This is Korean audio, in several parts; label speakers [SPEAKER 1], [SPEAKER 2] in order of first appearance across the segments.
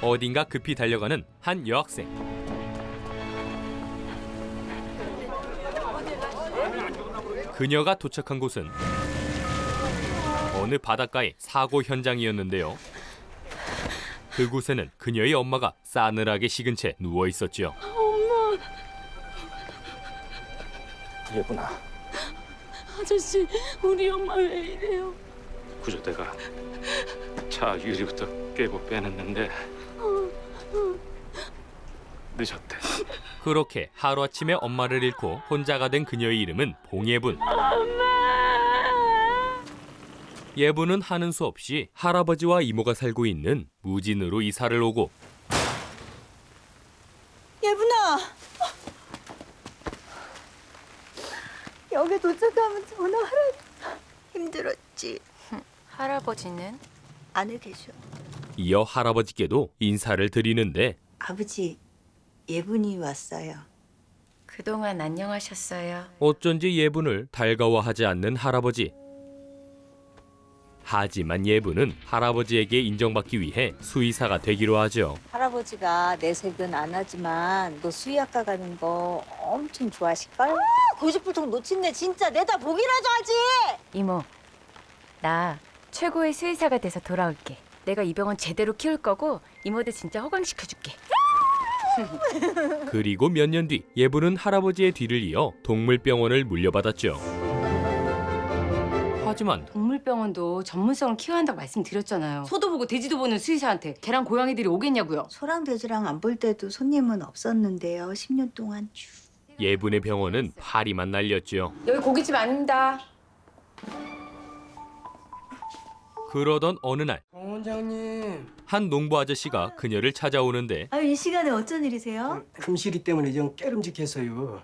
[SPEAKER 1] 어딘가 급히 달려가는 한 여학생. 그녀가 도착한 곳은 어느 바닷가의 사고 현장이었는데요. 그곳에는 그녀의 엄마가 싸늘하게 식은 채 누워 있었지요.
[SPEAKER 2] 엄마.
[SPEAKER 3] 예분아,
[SPEAKER 2] 아저씨, 우리 엄마 왜 이래요?
[SPEAKER 3] 그저 내가 차 유리부터 깨고 빼냈는데 늦었대.
[SPEAKER 1] 그렇게 하루아침에 엄마를 잃고 혼자가 된 그녀의 이름은 봉예분. 예분은 하는 수 없이 할아버지와 이모가 살고 있는 무진으로 이사를 오고
[SPEAKER 4] 예분아, 여기 도착하면 전화하라. 힘들었지?
[SPEAKER 5] 할아버지는?
[SPEAKER 4] 안에 계셔.
[SPEAKER 1] 이어 할아버지께도 인사를 드리는데
[SPEAKER 4] 아버지, 예분이 왔어요.
[SPEAKER 5] 그동안 안녕하셨어요.
[SPEAKER 1] 어쩐지 예분을 달가워하지 않는 할아버지. 하지만 예분은 할아버지에게 인정받기 위해 수의사가 되기로 하죠.
[SPEAKER 4] 할아버지가 내색은 안 하지만 너 수의학과 가는 거 엄청 좋아하실걸? 고집불통 놓친네 진짜. 내다 보기라도 하지.
[SPEAKER 5] 이모, 나 최고의 수의사가 돼서 돌아올게. 내가 이 병원 제대로 키울 거고 이모들 진짜 호강시켜줄게.
[SPEAKER 1] 그리고 몇 년 뒤 예분은 할아버지의 뒤를 이어 동물병원을 물려받았죠. 하지만
[SPEAKER 6] 동물병원도 전문성을 키워야 한다고 말씀드렸잖아요. 소도 보고 돼지도 보는 수의사한테 개랑 고양이들이 오겠냐고요.
[SPEAKER 4] 소랑 돼지랑 안 볼 때도 손님은 없었는데요. 10년 동안 쭉.
[SPEAKER 1] 예분의 병원은 파리만 날렸죠.
[SPEAKER 6] 여기 고깃집 아닙니다.
[SPEAKER 1] 그러던 어느 날
[SPEAKER 7] 정 원장님,
[SPEAKER 1] 한 농부 아저씨가 그녀를 찾아오는데
[SPEAKER 4] 아유, 이 시간에 어쩐 일이세요?
[SPEAKER 7] 금실이 때문에 영 깨름직해서요.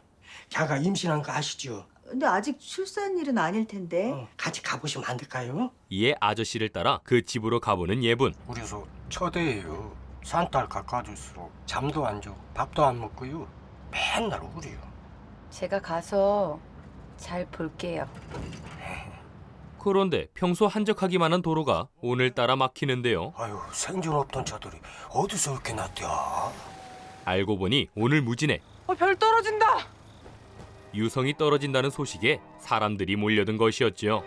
[SPEAKER 7] 걔가 임신한 거 아시죠?
[SPEAKER 4] 근데 아직 출산일은 아닐 텐데.
[SPEAKER 7] 같이 가보시면 안 될까요?
[SPEAKER 1] 이에 아저씨를 따라 그 집으로 가보는 예분.
[SPEAKER 7] 우리 소 초대예요. 산딸 가까워질수록 잠도 안 자고 밥도 안 먹고요. 맨날 울어요.
[SPEAKER 5] 제가 가서 잘 볼게요.
[SPEAKER 1] 그런데 평소 한적하기만 한 도로가 오늘따라 막히는데요.
[SPEAKER 7] 아유, 생전 없던 차들이 어디서 이렇게 났대야?
[SPEAKER 1] 알고 보니 오늘 무진에
[SPEAKER 6] 별 떨어진다.
[SPEAKER 1] 유성이 떨어진다는 소식에 사람들이 몰려든 것이었지요.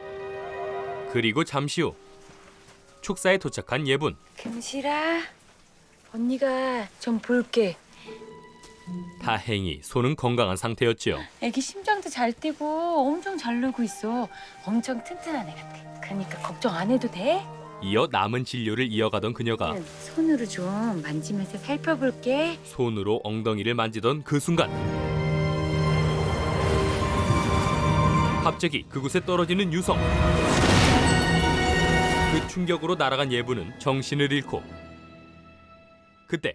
[SPEAKER 1] 그리고 잠시 후 축사에 도착한 예분.
[SPEAKER 5] 금실아, 언니가 좀 볼게.
[SPEAKER 1] 다행히 손은 건강한 상태였지요.
[SPEAKER 5] 애기 심장도 잘 뛰고 엄청 잘 놀고 있어. 엄청 튼튼한 애 같아. 그러니까 걱정 안 해도 돼.
[SPEAKER 1] 이어 남은 진료를 이어가던 그녀가
[SPEAKER 5] 손으로 좀 만지면서 살펴볼게.
[SPEAKER 1] 손으로 엉덩이를 만지던 그 순간 갑자기 그곳에 떨어지는 유성. 그 충격으로 날아간 예분은 정신을 잃고 그때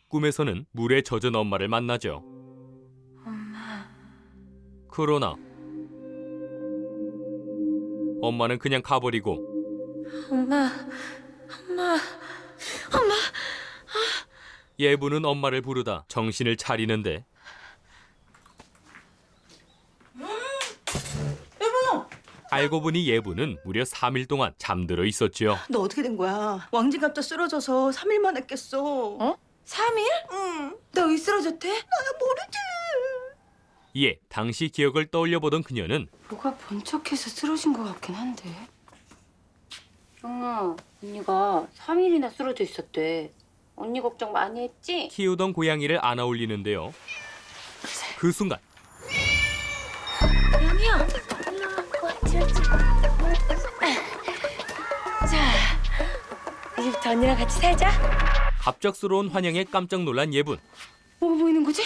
[SPEAKER 1] 꿈에서는 물에 젖은 엄마를 만나죠.
[SPEAKER 5] 엄마.
[SPEAKER 1] 그러나 엄마는 그냥 가버리고
[SPEAKER 5] 엄마.
[SPEAKER 1] 예분은 엄마를 부르다 정신을 차리는데 알고 보니 예분은 무려 3일 동안 잠들어 있었지요.
[SPEAKER 4] 너 어떻게 된 거야? 왕진갑자 쓰러져서 3일만 했겠어.
[SPEAKER 5] 어? 3일?
[SPEAKER 4] 응.
[SPEAKER 5] 너 왜 쓰러졌대?
[SPEAKER 4] 나야 모르지.
[SPEAKER 1] 이에 당시 기억을 떠올려보던 그녀는
[SPEAKER 6] 뭐가 번쩍해서 쓰러진 것 같긴 한데. 형아, 언니가 3일이나 쓰러져 있었대. 언니 걱정 많이 했지?
[SPEAKER 1] 키우던 고양이를 안아 올리는데요. 그 순간
[SPEAKER 5] 영이야. 자, 이제부터 언니랑 같이 살자.
[SPEAKER 1] 갑작스러운 환영에 깜짝 놀란 예분.
[SPEAKER 6] 뭐가 보이는 거지?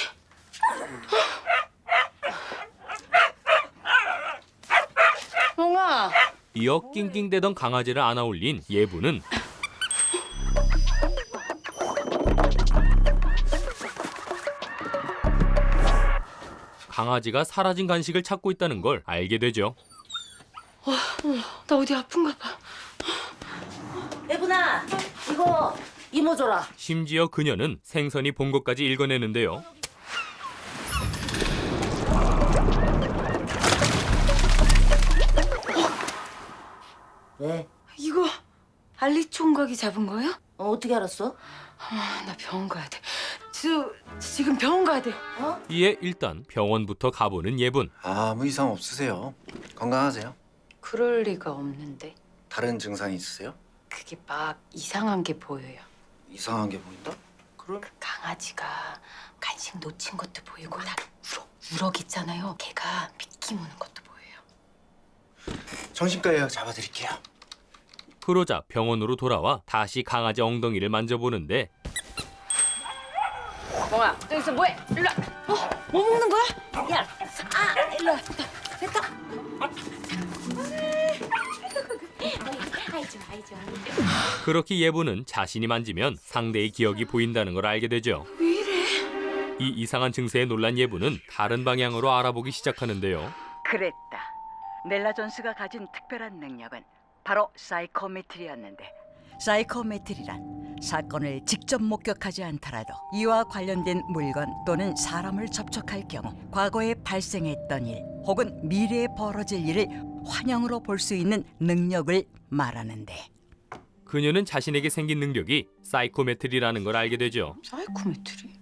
[SPEAKER 6] 형아.
[SPEAKER 1] 이어 낑낑대던 강아지를 안아 올린 예분은 강아지가 사라진 간식을 찾고 있다는 걸 알게 되죠.
[SPEAKER 6] 나 어디 아픈가 봐.
[SPEAKER 4] 예분아, 이거 이모 줘라.
[SPEAKER 1] 심지어 그녀는 생선이 본 것까지 읽어내는데요.
[SPEAKER 4] 왜?
[SPEAKER 6] 이거 알리 총각이 잡은 거예요?
[SPEAKER 4] 어떻게 알았어?
[SPEAKER 6] 아, 나 병원 가야 돼. 지금 병원 가야 돼.
[SPEAKER 1] 이에 일단 병원부터 가보는 예분.
[SPEAKER 8] 아무 이상 없으세요. 건강하세요.
[SPEAKER 6] 그럴 리가 없는데.
[SPEAKER 8] 다른 증상 있으세요?
[SPEAKER 6] 그게 막 이상한 게 보여요.
[SPEAKER 8] 이상한 게 보인다? 그럼
[SPEAKER 6] 강아지가 간식 놓친 것도 보이고 다 우럭 있잖아요. 걔가 미끼 무는 것도 보여요.
[SPEAKER 8] 정신과 예약 잡아드릴게요.
[SPEAKER 1] 그러자 병원으로 돌아와 다시 강아지 엉덩이를 만져보는데
[SPEAKER 6] 멍아, 저기서 뭐해? 일로 와. 뭐 먹는 거야? 야, 일로 와. 됐다.
[SPEAKER 1] 그렇게 예부는 자신이 만지면 상대의 기억이 보인다는 걸 알게 되죠. 이 이상한 증세에 놀란 예부는 다른 방향으로 알아보기 시작하는데요.
[SPEAKER 9] 그랬다. 넬라 존스가 가진 특별한 능력은 바로 사이코메트리였는데, 사이코메트리란 사건을 직접 목격하지 않더라도 이와 관련된 물건 또는 사람을 접촉할 경우 과거에 발생했던 일 혹은 미래에 벌어질 일을 환영으로 볼 수 있는 능력을 말하는데,
[SPEAKER 1] 그녀는 자신에게 생긴 능력이 사이코메트리라는 걸 알게 되죠.
[SPEAKER 6] 사이코메트리?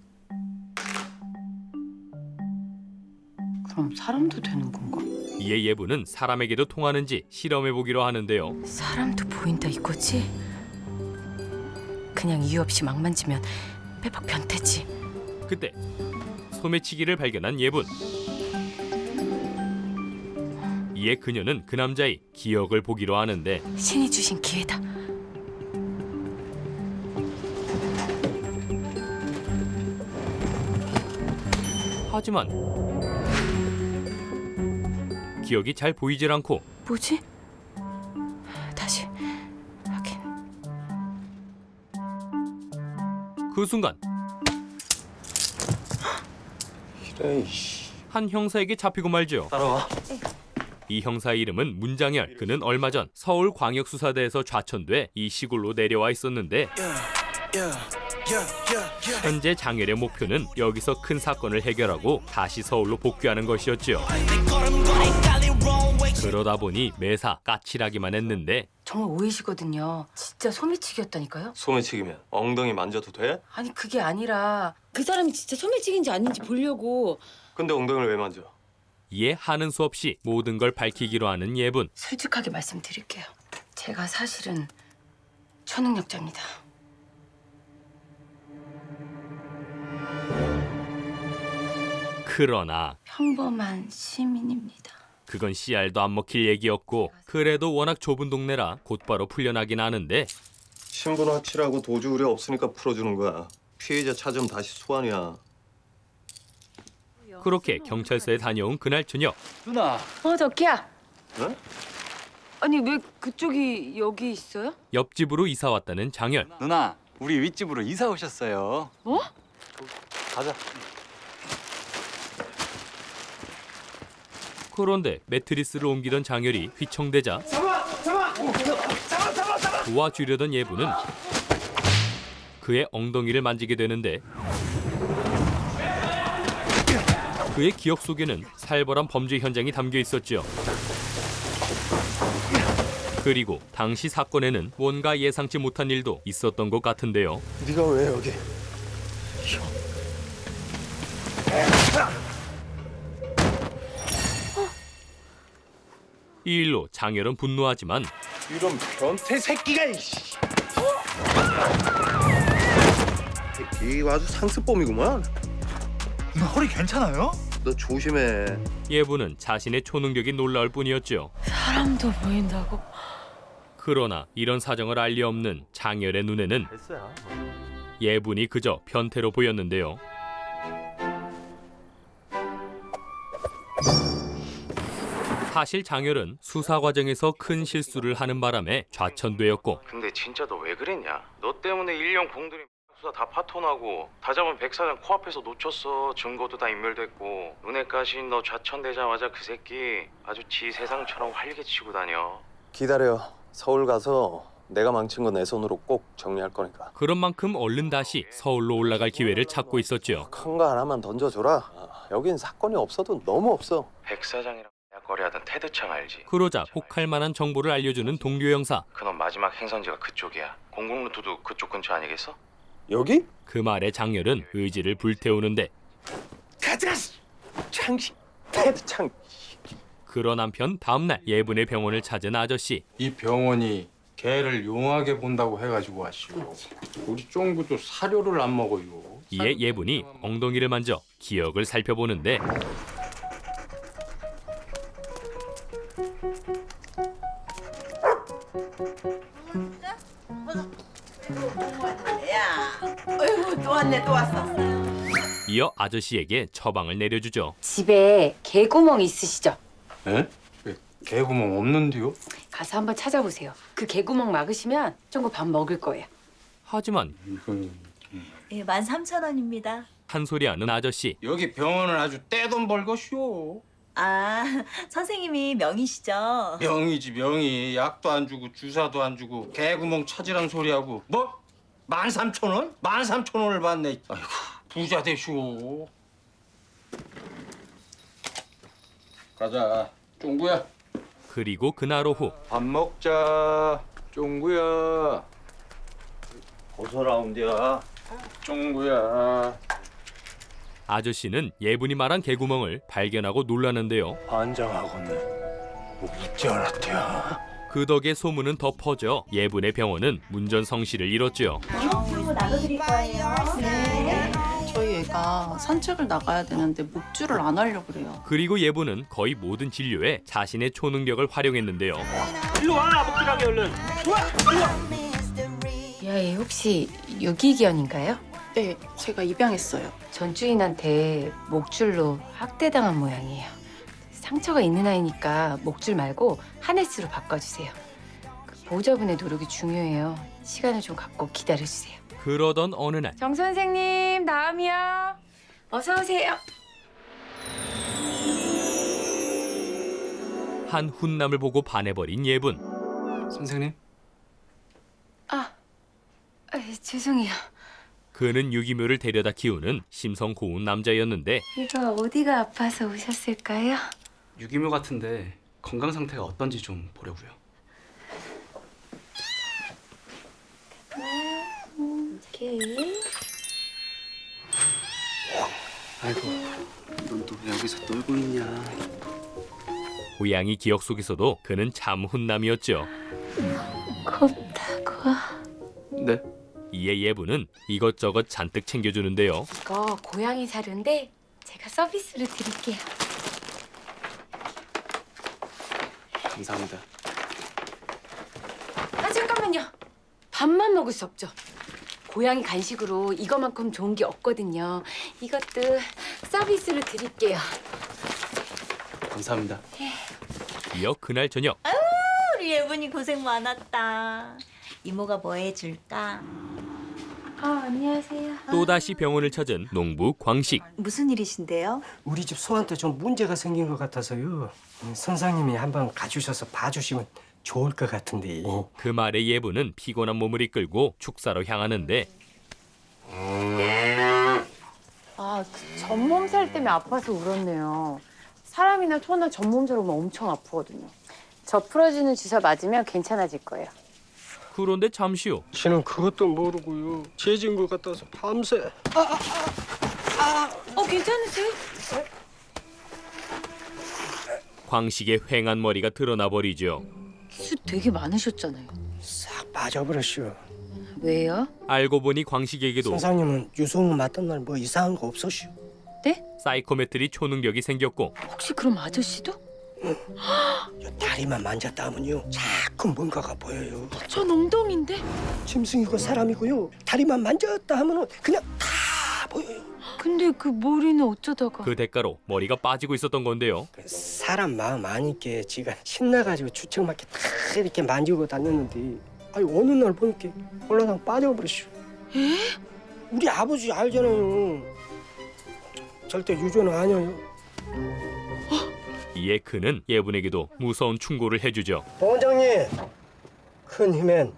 [SPEAKER 6] 그럼 사람도 되는 건가?
[SPEAKER 1] 이에 예부는 사람에게도 통하는지 실험해보기로 하는데요.
[SPEAKER 5] 사람도 보인다 이거지? 그냥 이유 없이 막 만지면 빼박 변태지.
[SPEAKER 1] 그때 소매치기를 발견한 예분. 이에 그녀는 그 남자의 기억을 보기로 하는데
[SPEAKER 5] 신이 주신 기회다.
[SPEAKER 1] 하지만 기억이 잘 보이질 않고
[SPEAKER 5] 뭐지? 다시 확인.
[SPEAKER 1] 그 순간
[SPEAKER 8] 이래이씨.
[SPEAKER 1] 한 형사에게 잡히고 말죠.
[SPEAKER 8] 따라와.
[SPEAKER 1] 이 형사의 이름은 문장열. 그는 얼마 전 서울광역수사대에서 좌천돼 이 시골로 내려와 있었는데 현재 장열의 목표는 여기서 큰 사건을 해결하고 다시 서울로 복귀하는 것이었죠. 그러다 보니 매사 까칠하기만 했는데
[SPEAKER 6] 정말 오해시거든요. 진짜 소매치기였다니까요?
[SPEAKER 3] 소매치기면 엉덩이 만져도 돼?
[SPEAKER 6] 아니 그게 아니라 그 사람이 진짜 소매치기인지 아닌지 보려고.
[SPEAKER 3] 근데 엉덩이를 왜 만져?
[SPEAKER 1] 이에 하는 수 없이 모든 걸 밝히기로 하는 예분.
[SPEAKER 6] 솔직하게 말씀드릴게요. 제가 사실은 초능력자입니다.
[SPEAKER 1] 그러나
[SPEAKER 6] 평범한 시민입니다.
[SPEAKER 1] 그건 씨알도 안 먹힐 얘기였고 그래도 워낙 좁은 동네라 곧바로 풀려나긴 하는데
[SPEAKER 10] 신분 확실하고 도주 우려 없으니까 풀어주는 거야. 피해자 찾으면 다시 소환이야.
[SPEAKER 1] 그렇게 경찰서에 다녀온 그날 저녁
[SPEAKER 8] 누나.
[SPEAKER 6] 덕희야.
[SPEAKER 10] 네?
[SPEAKER 6] 아니 왜 그쪽이 여기 있어요?
[SPEAKER 1] 옆집으로 이사 왔다는 장열.
[SPEAKER 8] 누나, 우리 윗집으로 이사 오셨어요.
[SPEAKER 6] 뭐?
[SPEAKER 10] 가자.
[SPEAKER 1] 그런데 매트리스를 옮기던 장열이 휘청대자 도와주려던 예부는 그의 엉덩이를 만지게 되는데 그의 기억 속에는 살벌한 범죄 현장이 담겨 있었죠. 그리고 당시 사건에는 뭔가 예상치 못한 일도 있었던 것 같은데요.
[SPEAKER 10] 네가 왜 여기?
[SPEAKER 1] 이 일로 장열은 분노하지만
[SPEAKER 10] 이런 변태 새끼가 이씨. 이거 아주 상습범이구만.
[SPEAKER 8] 누나 허리 괜찮아요?
[SPEAKER 10] 너 조심해.
[SPEAKER 1] 예부는 자신의 초능력이 놀라울 뿐이었죠.
[SPEAKER 2] 사람도 보인다고?
[SPEAKER 1] 그러나 이런 사정을 알 리 없는 장열의 눈에는
[SPEAKER 10] 됐어요.
[SPEAKER 1] 예분이 그저 변태로 보였는데요. 사실 장열은 수사 과정에서 큰 실수를 하는 바람에 좌천되었고
[SPEAKER 3] 근데 진짜 너 왜 그랬냐? 너 때문에 1년 공들인 수사 다 파토나고 다 잡은 백사장 코앞에서 놓쳤어. 증거도 다 인멸됐고 눈에 까신 너 좌천되자마자 그 새끼 아주 지 세상처럼 활개치고 다녀.
[SPEAKER 10] 기다려. 서울 가서 내가 망친 거 내 손으로 꼭 정리할 거니까.
[SPEAKER 1] 그런 만큼 얼른 다시 서울로 올라갈 기회를 찾고 있었죠.
[SPEAKER 10] 큰 거 하나만 던져줘라. 여긴 사건이 없어도 너무 없어.
[SPEAKER 3] 백사장이랑 내가 거래하던 테드창 알지?
[SPEAKER 1] 그러자 혹할 만한 정보를 알려주는 동료 형사.
[SPEAKER 3] 그놈 마지막 행선지가 그쪽이야. 공공루트도 그쪽 근처 아니겠어?
[SPEAKER 10] 여기?
[SPEAKER 1] 그 말에 장렬은 의지를 불태우는데
[SPEAKER 10] 가자! 창식 테드창.
[SPEAKER 1] 그런 한편 다음날 예분의 병원을 찾은 아저씨.
[SPEAKER 11] 이 병원이 개를 용하게 본다고 해가지고 왔시오. 우리 쫑구도 사료를 안 먹어요.
[SPEAKER 1] 이에 예분이 엉덩이를 만져 기억을 살펴보는데
[SPEAKER 6] 어이구 또 왔네 또 왔어.
[SPEAKER 1] 이어 아저씨에게 처방을 내려주죠.
[SPEAKER 5] 집에 개구멍 있으시죠?
[SPEAKER 11] 에? 왜 개구멍 없는데요?
[SPEAKER 5] 가서 한번 찾아보세요. 그 개구멍 막으시면 쫑구 밥 먹을 거예요.
[SPEAKER 1] 하지만
[SPEAKER 4] 예, 13,000원입니다.
[SPEAKER 1] 한 소리 하는 아저씨.
[SPEAKER 11] 여기 병원은 아주 떼돈 벌것이오.
[SPEAKER 4] 아, 선생님이 명이시죠?
[SPEAKER 11] 명이지 명이. 약도 안 주고 주사도 안 주고 개구멍 찾으란 소리하고 뭐? 13,000원? 13,000원을 받네. 아이고 부자 되시오. 가자 쫑구야.
[SPEAKER 1] 그리고 그날 오후
[SPEAKER 8] 밥 먹자. 쫑구야.
[SPEAKER 10] 고소라운드야.
[SPEAKER 11] 쫑구야.
[SPEAKER 1] 아저씨는 예분이 말한 개구멍을 발견하고 놀라는데요.
[SPEAKER 10] 환장하겠네. 웃지 않았대요.
[SPEAKER 1] 그 덕에 소문은 더 퍼져 예분의 병원은 문전성시를 이뤘죠.
[SPEAKER 2] 저희 애가 산책을 나가야 되는데 목줄을 안 하려고 그래요.
[SPEAKER 1] 그리고 예분은 거의 모든 진료에 자신의 초능력을 활용했는데요.
[SPEAKER 5] 야, 얘 혹시 유기견인가요?
[SPEAKER 2] 네, 제가 입양했어요.
[SPEAKER 5] 전주인한테 목줄로 학대당한 모양이에요. 상처가 있는 아이니까 목줄 말고 하네스로 바꿔주세요. 그 보호자분의 노력이 중요해요. 시간을 좀 갖고 기다려주세요.
[SPEAKER 1] 그러던 어느 날
[SPEAKER 5] 정 선생님, 다음이요. 어서 오세요.
[SPEAKER 1] 한 훈남을 보고 반해버린 예분.
[SPEAKER 8] 선생님?
[SPEAKER 5] 죄송해요.
[SPEAKER 1] 그는 유기묘를 데려다 키우는 심성 고운 남자였는데
[SPEAKER 5] 이거 어디가 아파서 오셨을까요?
[SPEAKER 8] 유기묘 같은데 건강 상태가 어떤지 좀 보려고요.
[SPEAKER 5] 오케이.
[SPEAKER 8] 아이고, 넌 또 왜 여기서 놀고 있냐?
[SPEAKER 1] 고양이 기억 속에서도 그는 참 훈남이었죠.
[SPEAKER 5] 곱다고.
[SPEAKER 8] 네.
[SPEAKER 1] 이에 예분은 이것저것 잔뜩 챙겨주는데요.
[SPEAKER 5] 이거 고양이 사료인데 제가 서비스로 드릴게요.
[SPEAKER 8] 감사합니다.
[SPEAKER 5] 잠깐만요. 밥만 먹을 수 없죠. 고양이 간식으로 이거만큼 좋은 게 없거든요. 이것도 서비스로 드릴게요.
[SPEAKER 8] 감사합니다.
[SPEAKER 1] 이어 그날 저녁
[SPEAKER 4] 우리 예분이 고생 많았다. 이모가 뭐 해줄까?
[SPEAKER 5] 안녕하세요.
[SPEAKER 1] 또다시 병원을 찾은 농부 광식.
[SPEAKER 4] 무슨 일이신데요?
[SPEAKER 7] 우리 집 소한테 좀 문제가 생긴 것 같아서요. 선생님이 한번 가주셔서 봐주시면 좋을 것 같은데.
[SPEAKER 1] 그 말에 예분은 피곤한 몸을 이끌고 축사로 향하는데
[SPEAKER 2] 전몸살 때문에 아파서 울었네요. 사람이나 소나 전몸살 오면 엄청 아프거든요.
[SPEAKER 5] 저 풀어주는 주사 맞으면 괜찮아질 거예요.
[SPEAKER 1] 그런데 잠시 후
[SPEAKER 7] 지는 그것도 모르고요. 재진 것 같아서 밤새.
[SPEAKER 4] 괜찮으세요?
[SPEAKER 1] 광식의 휑한 머리가 드러나 버리죠.
[SPEAKER 5] 수 되게 많으셨잖아요.
[SPEAKER 7] 싹 빠져버렸슈.
[SPEAKER 5] 왜요?
[SPEAKER 1] 알고 보니 광식에게도
[SPEAKER 7] 선생님은 유성우 맞던 날 뭐 이상한 거 없었슈?
[SPEAKER 1] 사이코메트리 초능력이 생겼고
[SPEAKER 5] 혹시 그럼 아저씨도?
[SPEAKER 7] 요 다리만 만졌다 하면요 자꾸 뭔가가 보여요.
[SPEAKER 2] 전 엉덩이인데?
[SPEAKER 7] 짐승이고 사람이고요. 다리만 만졌다 하면은 그냥 다 보여요.
[SPEAKER 2] 근데 그 머리는 어쩌다가?
[SPEAKER 1] 그 대가로 머리가 빠지고 있었던 건데요.
[SPEAKER 7] 사람 마음 아니께 지가 신나가지고 주책맞게 다 이렇게 만지고 다녔는데 아니 어느 날 보니까 올라당 빠져버렸슈.
[SPEAKER 2] 에?
[SPEAKER 7] 우리 아버지 알잖아요. 절대 유죄는 아니에요.
[SPEAKER 1] 이에 그는 예분에게도 무서운 충고를 해주죠.
[SPEAKER 7] 원장님, 큰 힘엔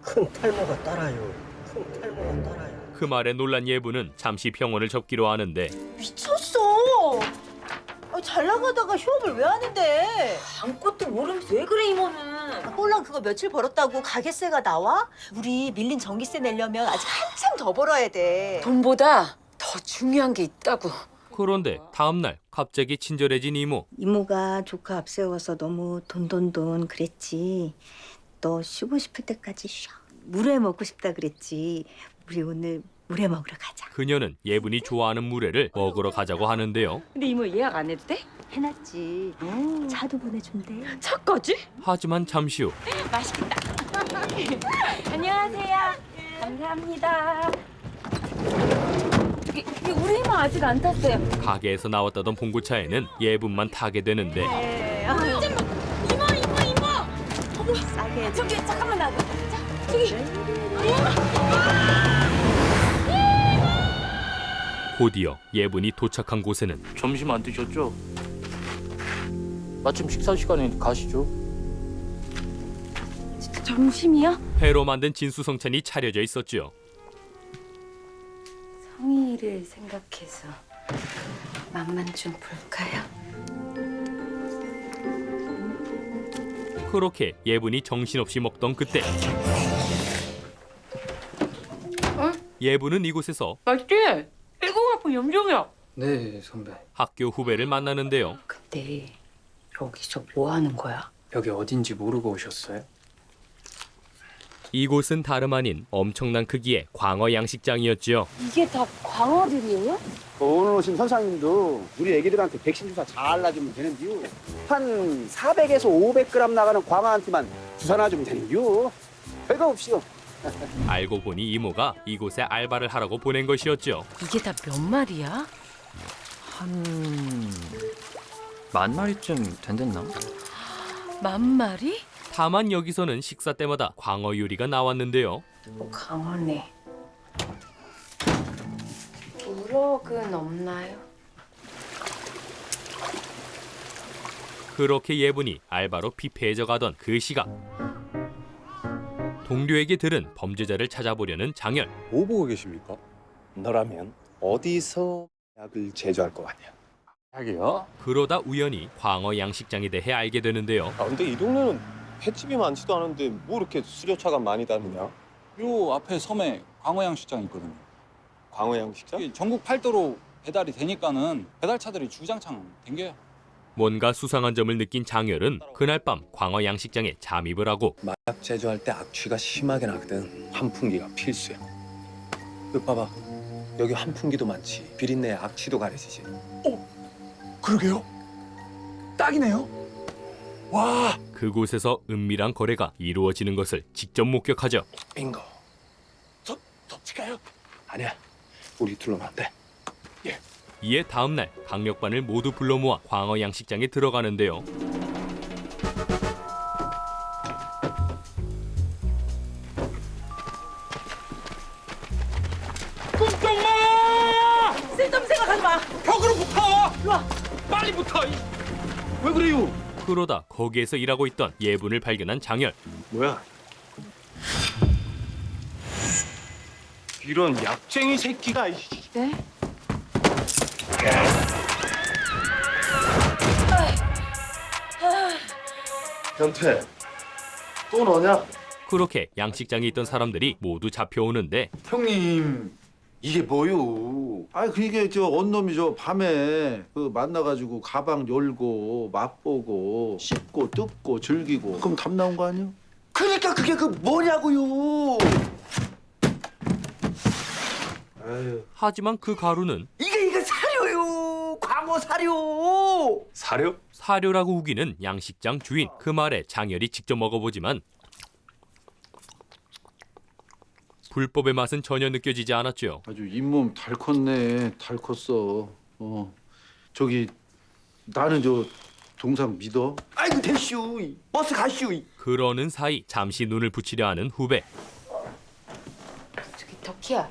[SPEAKER 7] 큰 탈모가 따라요. 큰 탈모가 따라요.
[SPEAKER 1] 그 말에 놀란 예분은 잠시 병원을 접기로 하는데
[SPEAKER 4] 미쳤어. 잘 나가다가 휴업을 왜 하는데? 아무것도 모르면서 왜 그래 이모는? 홀랑 그거 며칠 벌었다고 가게세가 나와? 우리 밀린 전기세 내려면 아직 한참 더 벌어야 돼.
[SPEAKER 5] 돈보다 더 중요한 게 있다고.
[SPEAKER 1] 그런데 다음 날 갑자기 친절해진 이모.
[SPEAKER 4] 이모가 조카 앞세워서 너무 돈 그랬지. 너 쉬고 싶을 때까지 쉬어. 물회 먹고 싶다 그랬지. 우리 오늘 물회 먹으러 가자.
[SPEAKER 1] 그녀는 예분이 좋아하는 물회를 먹으러 가자고 하는데요.
[SPEAKER 5] 근데 이모 예약 안 해도 돼?
[SPEAKER 4] 해놨지. 차도 보내준대.
[SPEAKER 5] 차까지?
[SPEAKER 1] 하지만 잠시 후
[SPEAKER 5] 맛있겠다. 안녕하세요. 감사합니다. 저기 우리 이모 아직 안 탔어요.
[SPEAKER 1] 가게에서 나왔다던 봉고차에는 예분만 타게 되는데
[SPEAKER 4] 이모! 싸게.
[SPEAKER 5] 저기 잠깐만 나도. 저기.
[SPEAKER 1] 곧이어 예분이 도착한 곳에는
[SPEAKER 12] 점심 안 드셨죠? 마침 식사 시간에 가시죠.
[SPEAKER 5] 점심이요?
[SPEAKER 1] 회로 만든 진수성찬이 차려져 있었죠.
[SPEAKER 5] 성의를 생각해서 맛만 좀 볼까요?
[SPEAKER 1] 그렇게 예분이 정신없이 먹던 그때 예분은 이곳에서
[SPEAKER 5] 맛있지? 10학번 염정이야.
[SPEAKER 8] 네, 선배.
[SPEAKER 1] 학교 후배를 만나는데요.
[SPEAKER 5] 근데 여기서 뭐 하는 거야?
[SPEAKER 8] 여기 어딘지 모르고 오셨어요?
[SPEAKER 1] 이곳은 다름 아닌 엄청난 크기의 광어 양식장이었지요.
[SPEAKER 5] 이게 다 광어들이에요?
[SPEAKER 13] 오늘 오신 선생님도 우리 애기들한테 백신 주사 잘 놔주면 되는데요. 한 400에서 500g 나가는 광어한테만 주사 놔주면 되는데요. 별거 없이요.
[SPEAKER 1] 알고 보니 이모가 이곳에 알바를 하라고 보낸 것이었죠.
[SPEAKER 5] 이게 다 몇 마리야?
[SPEAKER 8] 한... 10,000마리쯤 된댔나?
[SPEAKER 5] 10,000마리?
[SPEAKER 1] 다만 여기서는 식사 때마다 광어 요리가 나왔는데요.
[SPEAKER 5] 강하네. 우럭은 없나요?
[SPEAKER 1] 그렇게 예분이 알바로 피폐해져 가던 그 시각. 동료에게 들은 범죄자를 찾아보려는 장열.
[SPEAKER 10] 뭐 보고 계십니까? 너라면 어디서 약을 제조할 것 같냐?
[SPEAKER 13] 약이요?
[SPEAKER 1] 그러다 우연히 광어 양식장에 대해 알게 되는데요.
[SPEAKER 10] 아 근데 이 동네는 횟집이 많지도 않은데 뭐 이렇게 수료차가 많이 다니냐?
[SPEAKER 14] 요 앞에 섬에 광어 양식장이 있거든요.
[SPEAKER 10] 광어 양식장?
[SPEAKER 14] 이게 전국 팔도로 배달이 되니까는 배달차들이 주장창 댕겨요.
[SPEAKER 1] 뭔가 수상한 점을 느낀 장열은 그날 밤 광어 양식장에 잠입을 하고
[SPEAKER 10] 마약 제조할 때 악취가 심하게 나거든. 환풍기가 필수야. 그 봐봐. 여기 환풍기도 많지. 비린내에 악취도 가려지지.
[SPEAKER 13] 그러게요. 딱이네요. 와.
[SPEAKER 1] 그곳에서 은밀한 거래가 이루어지는 것을 직접 목격하죠.
[SPEAKER 10] 빙고. 더 칠까요? 아니야. 우리 둘러면 안 돼.
[SPEAKER 1] 이에 다음 날 강력반을 모두 불러 모아 광어 양식장에 들어가는데요.
[SPEAKER 11] 뚱뚱아!
[SPEAKER 4] 쓸데없는 생각하지 마.
[SPEAKER 11] 벽으로 붙어!
[SPEAKER 4] 일로 와.
[SPEAKER 11] 빨리 붙어! 왜 그래요?
[SPEAKER 1] 그러다 거기에서 일하고 있던 예분을 발견한 장열.
[SPEAKER 10] 뭐야?
[SPEAKER 11] 이런 약쟁이 새끼가.
[SPEAKER 5] 네?
[SPEAKER 10] 변태. 또 너냐?
[SPEAKER 1] 그렇게 양식장에 있던 사람들이 모두 잡혀오는데
[SPEAKER 15] 형님 이게 뭐요? 아 그게 저 언놈이 저 밤에 그 만나가지고 가방 열고 맛보고 씹고 뜯고 즐기고 그럼 답 나온 거 아니야?
[SPEAKER 13] 그러니까 그게 그 뭐냐고요?
[SPEAKER 15] 아유.
[SPEAKER 1] 하지만 그 가루는
[SPEAKER 13] 이게 사료요. 광어 사료.
[SPEAKER 10] 사료?
[SPEAKER 1] 사료라고 우기는 양식장 주인. 그 말에 장열이 직접 먹어보지만 불법의 맛은 전혀 느껴지지 않았죠.
[SPEAKER 15] 아주 잇몸 달 컸네. 달 컸어. 저기 나는 저 동상 믿어?
[SPEAKER 13] 아이고 됐슈. 버스 가슈.
[SPEAKER 1] 그러는 사이 잠시 눈을 붙이려 하는 후배.
[SPEAKER 5] 저기 덕희야,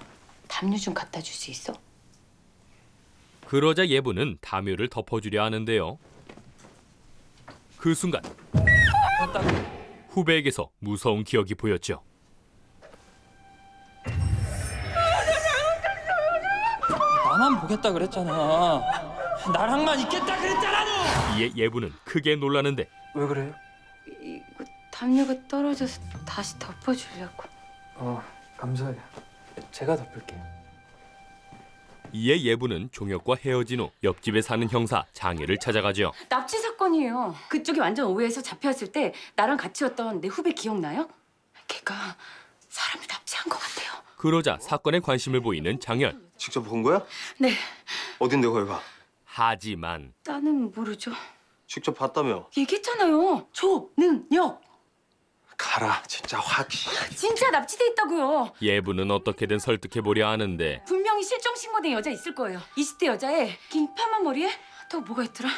[SPEAKER 5] 담요 좀 갖다 줄 수 있어?
[SPEAKER 1] 그러자 예부는 담요를 덮어주려 하는데요. 그 순간 후배에게서 무서운 기억이 보였죠.
[SPEAKER 12] 나만 보겠다 그랬잖아. 나랑만 있겠다 그랬잖아 너.
[SPEAKER 1] 이에 예부는 크게 놀라는데
[SPEAKER 12] 왜 그래요?
[SPEAKER 5] 이거 담요가 떨어져서 다시 덮어주려고.
[SPEAKER 12] 감사해요. 제가 덮을게요.
[SPEAKER 1] 이에 예부는 종혁과 헤어진 후 옆집에 사는 형사 장혜를 찾아가죠.
[SPEAKER 5] 납치 사건이에요. 그쪽이 완전 오해해서 잡혀왔을 때 나랑 같이 왔던 내 후배 기억나요? 걔가 사람을 납치한 것 같아요.
[SPEAKER 1] 그러자 사건에 관심을 보이는 장현.
[SPEAKER 8] 직접 본 거야?
[SPEAKER 5] 네.
[SPEAKER 8] 어딘데 거기가?
[SPEAKER 1] 하지만
[SPEAKER 5] 나는 모르죠.
[SPEAKER 8] 직접 봤다며?
[SPEAKER 5] 얘기했잖아요. 조능력.
[SPEAKER 8] 가라 진짜 확.
[SPEAKER 5] 진짜 납치돼 있다고요.
[SPEAKER 1] 예부는 어떻게든 설득해보려 하는데
[SPEAKER 5] 분명히 실종 신고된 여자 있을 거예요. 20대 여자애 긴 파만 머리에 또 뭐가 있더라?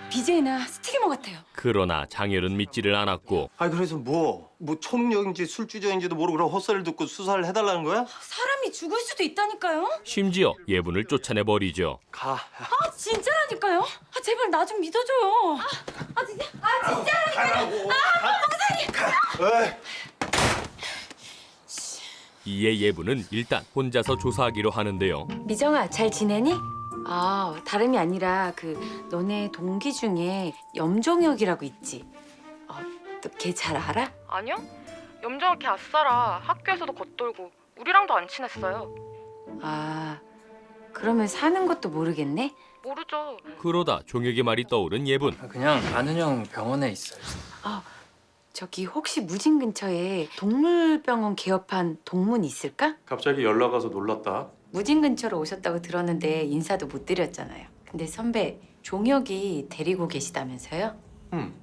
[SPEAKER 5] BJ나 스트리머 같아요.
[SPEAKER 1] 그러나 장현은 믿지를 않았고
[SPEAKER 8] 아니 그래서 뭐 초능력인지 술주정인지도 모르고 그런 헛소리를 듣고 수사를 해달라는 거야?
[SPEAKER 5] 사람이 죽을 수도 있다니까요.
[SPEAKER 1] 심지어 예부를 쫓아내버리죠.
[SPEAKER 8] 가.
[SPEAKER 5] 아 진짜라니까요. 아 제발 나 좀 믿어줘요. 진짜라니까요.
[SPEAKER 8] 에이.
[SPEAKER 1] 이에 예부는 일단 혼자서 조사하기로 하는데요.
[SPEAKER 5] 미정아 잘 지내니? 아 다름이 아니라 그 너네 동기 중에 염종혁이라고 있지. 너 걔 잘 알아?
[SPEAKER 16] 아니요. 염정아 걔 아싸라. 학교에서도 겉돌고 우리랑도 안 친했어요.
[SPEAKER 5] 아 그러면 사는 것도 모르겠네?
[SPEAKER 16] 모르죠.
[SPEAKER 1] 그러다 종혁의 말이 떠오른 예분.
[SPEAKER 12] 그냥 아는 형 병원에 있어요.
[SPEAKER 5] 저기 혹시 무진 근처에 동물병원 개업한 동문 있을까?
[SPEAKER 17] 갑자기 연락 와서 놀랐다.
[SPEAKER 5] 무진 근처로 오셨다고 들었는데 인사도 못 드렸잖아요. 근데 선배 종혁이 데리고 계시다면서요?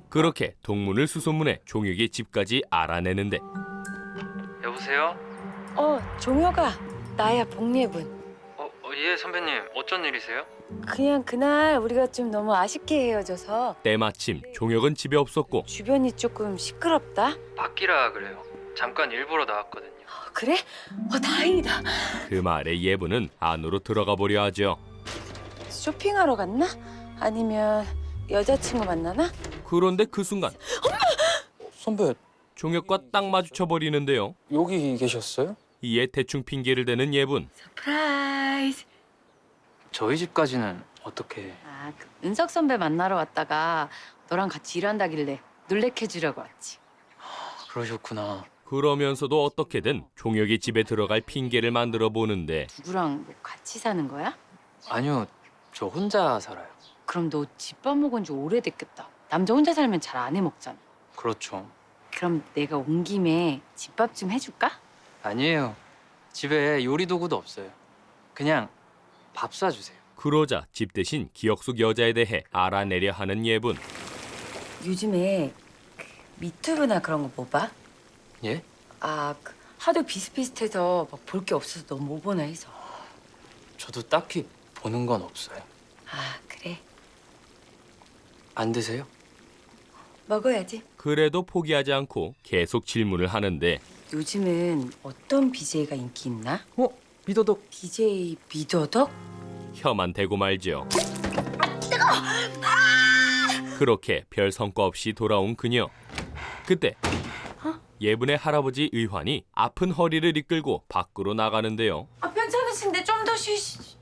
[SPEAKER 1] 그렇게 동문을 수소문해 종혁의 집까지 알아내는데
[SPEAKER 12] 여보세요?
[SPEAKER 5] 종혁아 나야 복예분.
[SPEAKER 12] 예 선배님 어쩐 일이세요?
[SPEAKER 5] 그냥 그날 우리가 좀 너무 아쉽게 헤어져서
[SPEAKER 1] 때마침 종혁은 집에 없었고
[SPEAKER 5] 주변이 조금 시끄럽다.
[SPEAKER 12] 바뀌라 그래요. 잠깐 일부러 나왔거든요.
[SPEAKER 5] 그래? 다행이다.
[SPEAKER 1] 그 말에 예부는 안으로 들어가 보려 하죠.
[SPEAKER 5] 쇼핑하러 갔나? 아니면 여자친구 만나나?
[SPEAKER 1] 그런데 그 순간
[SPEAKER 12] 선배
[SPEAKER 1] 종혁과 딱 마주쳐 버리는데요.
[SPEAKER 12] 여기 계셨어요?
[SPEAKER 1] 이에 대충 핑계를 대는 예분.
[SPEAKER 5] 서프라이즈.
[SPEAKER 12] 저희 집까지는 어떻게?
[SPEAKER 5] 그 은석 선배 만나러 왔다가 너랑 같이 일한다길래 놀래켜주려고 왔지.
[SPEAKER 12] 그러셨구나.
[SPEAKER 1] 그러면서도 어떻게든 종혁의 집에 들어갈 핑계를 만들어 보는데
[SPEAKER 5] 누구랑 뭐 같이 사는 거야?
[SPEAKER 12] 아니요, 저 혼자 살아요.
[SPEAKER 5] 그럼 너 집밥 먹은 지 오래됐겠다. 남자 혼자 살면 잘 안 해 먹잖아.
[SPEAKER 12] 그렇죠.
[SPEAKER 5] 그럼 내가 온 김에 집밥 좀 해줄까?
[SPEAKER 12] 아니에요. 집에 요리 도구도 없어요. 그냥 밥 사주세요.
[SPEAKER 1] 그러자 집 대신 기억 속 여자에 대해 알아내려 하는 예분.
[SPEAKER 5] 요즘에 미투브나 그런 거 뭐 봐?
[SPEAKER 12] 예?
[SPEAKER 5] 하도 비슷비슷해서 막 볼 게 없어서 너무 못 보나 해서.
[SPEAKER 12] 저도 딱히 보는 건 없어요.
[SPEAKER 5] 그래.
[SPEAKER 12] 안 드세요?
[SPEAKER 5] 먹어야지.
[SPEAKER 1] 그래도 포기하지 않고 계속 질문을 하는데
[SPEAKER 5] 요즘은 어떤 BJ가 인기 있나?
[SPEAKER 12] 미더덕.
[SPEAKER 5] BJ 미더덕?
[SPEAKER 1] 혀만 대고 말죠. 그렇게 별 성과 없이 돌아온 그녀. 그때 예분의 할아버지 의환이 아픈 허리를 이끌고 밖으로 나가는데요.
[SPEAKER 5] 괜찮으신데 좀 더 쉬시.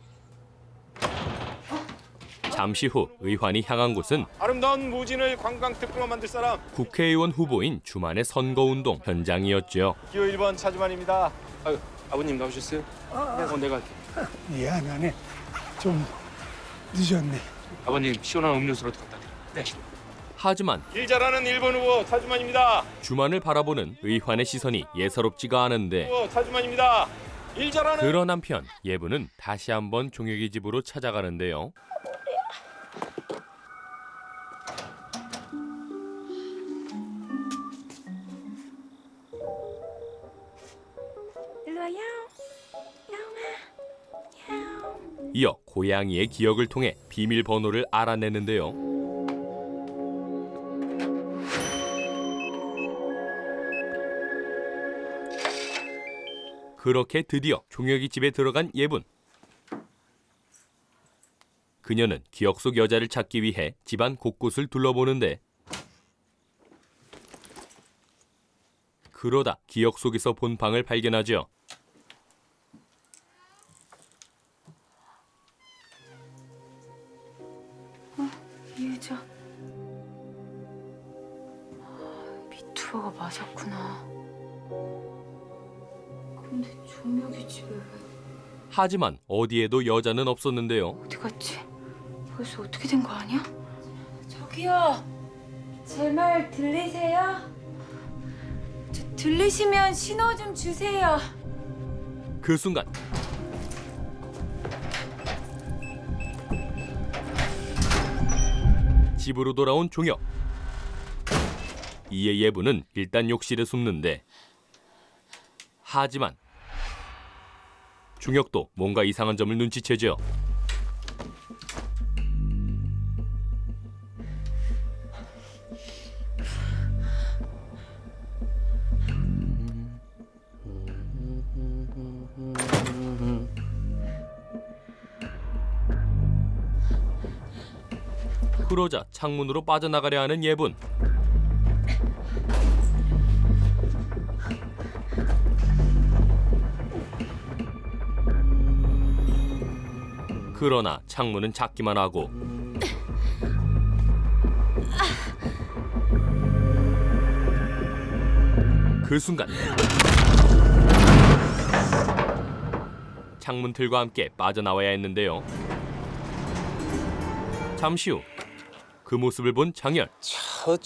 [SPEAKER 1] 잠시 후 의환이 향한 곳은
[SPEAKER 18] 아름다운 무진을 관광특구로 만들 사람
[SPEAKER 1] 국회의원 후보인 주만의 선거운동 현장이었죠.
[SPEAKER 18] 기호 1번 차주만입니다. 아버님 나오셨어요? 내가 할게.
[SPEAKER 19] 미안하네. 좀 늦었네.
[SPEAKER 18] 아버님 시원한 음료수라도 갖다 드려. 네.
[SPEAKER 1] 하지만
[SPEAKER 18] 일 잘하는 1번 후보 차주만입니다.
[SPEAKER 1] 주만을 바라보는 의환의 시선이 예사롭지가 않은데
[SPEAKER 18] 후보 차주만입니다. 일 잘하는
[SPEAKER 1] 그런 한편 예부는 다시 한번 종혁의 집으로 찾아가는데요.
[SPEAKER 5] 일로 와요.
[SPEAKER 1] 이어 고양이의 기억을 통해 비밀번호를 알아내는데요. 그렇게 드디어 종혁이 집에 들어간 예분. 그녀는 기억 속 여자를 찾기 위해 집안 곳곳을 둘러보는데 그러다 기억 속에서 본 방을 발견하죠.
[SPEAKER 6] 근데 종혁이 집에 왜
[SPEAKER 1] 하지만 어디에도 여자는 없었는데요.
[SPEAKER 6] 어디 갔지? 벌써 어떻게 된 거 아니야? 저기요. 제 말 들리세요? 들리시면 신호 좀 주세요.
[SPEAKER 1] 그 순간 집으로 돌아온 종혁. 이에 예부는 일단 욕실에 숨는데 하지만 종혁도 뭔가 이상한 점을 눈치채죠. 그러자 창문으로 빠져나가려 하는 예분. 그러나 창문은 작기만 하고 그 순간 창문 틀과 함께 빠져나와야 했는데요. 잠시 후 그 모습을 본 장열.
[SPEAKER 10] 저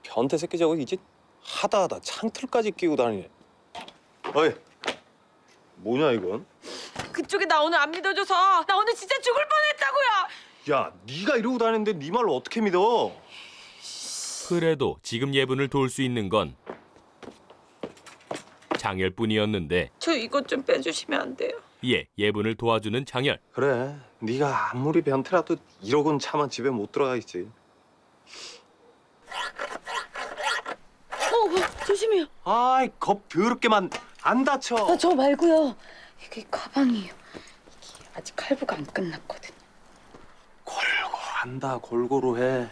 [SPEAKER 10] 변태 새끼 저거 이제 하다 창틀까지 끼고 다니네. 어이, 뭐냐 이건?
[SPEAKER 16] 그쪽에 나 오늘 안 믿어줘서 나 오늘 진짜 죽을 뻔했다고요.
[SPEAKER 10] 야, 네가 이러고 다니는데 네 말을 어떻게 믿어?
[SPEAKER 1] 그래도 지금 예분을 도울 수 있는 건 장열뿐이었는데
[SPEAKER 16] 저 이것 좀 빼주시면 안 돼요?
[SPEAKER 1] 이에 예분을 도와주는 장열.
[SPEAKER 10] 그래, 네가 아무리 변태라도 1억은 차만 집에 못 들어가 있지.
[SPEAKER 16] 조심해요.
[SPEAKER 10] 아이, 겁 더럽게만 안 다쳐.
[SPEAKER 6] 저 말고요. 이게 가방이에요. 이게 아직 칼부가 안 끝났거든요.
[SPEAKER 10] 한다, 골고루 해.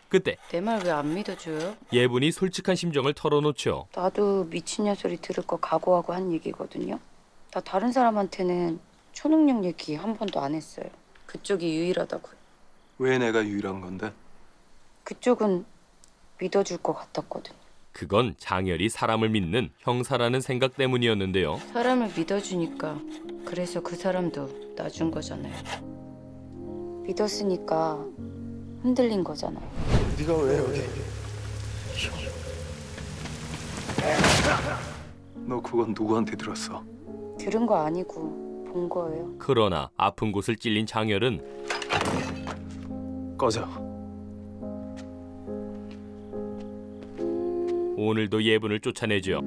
[SPEAKER 1] 그때
[SPEAKER 6] 내 말 왜 안 믿어줘요?
[SPEAKER 1] 예분이 솔직한 심정을 털어놓죠.
[SPEAKER 6] 나도 미친년 소리 들을 거 각오하고 한 얘기거든요. 나 다른 사람한테는 초능력 얘기 한 번도 안 했어요. 그쪽이 유일하다고요.
[SPEAKER 10] 왜 내가 유일한 건데?
[SPEAKER 6] 그쪽은 믿어줄 것 같았거든요.
[SPEAKER 1] 그건 장열이 사람을 믿는 형사라는 생각 때문이었는데요.
[SPEAKER 6] 사람을 믿어주니까 그래서 그 사람도 놔준 거잖아요. 믿었으니까 흔들린 거잖아요.
[SPEAKER 10] 네가 왜 여기? 너 그건 누구한테 들었어?
[SPEAKER 6] 들은 거 아니고 본 거예요.
[SPEAKER 1] 그러나 아픈 곳을 찔린 장열은
[SPEAKER 10] 꺼져.
[SPEAKER 1] 오늘도 예분을 쫓아내죠.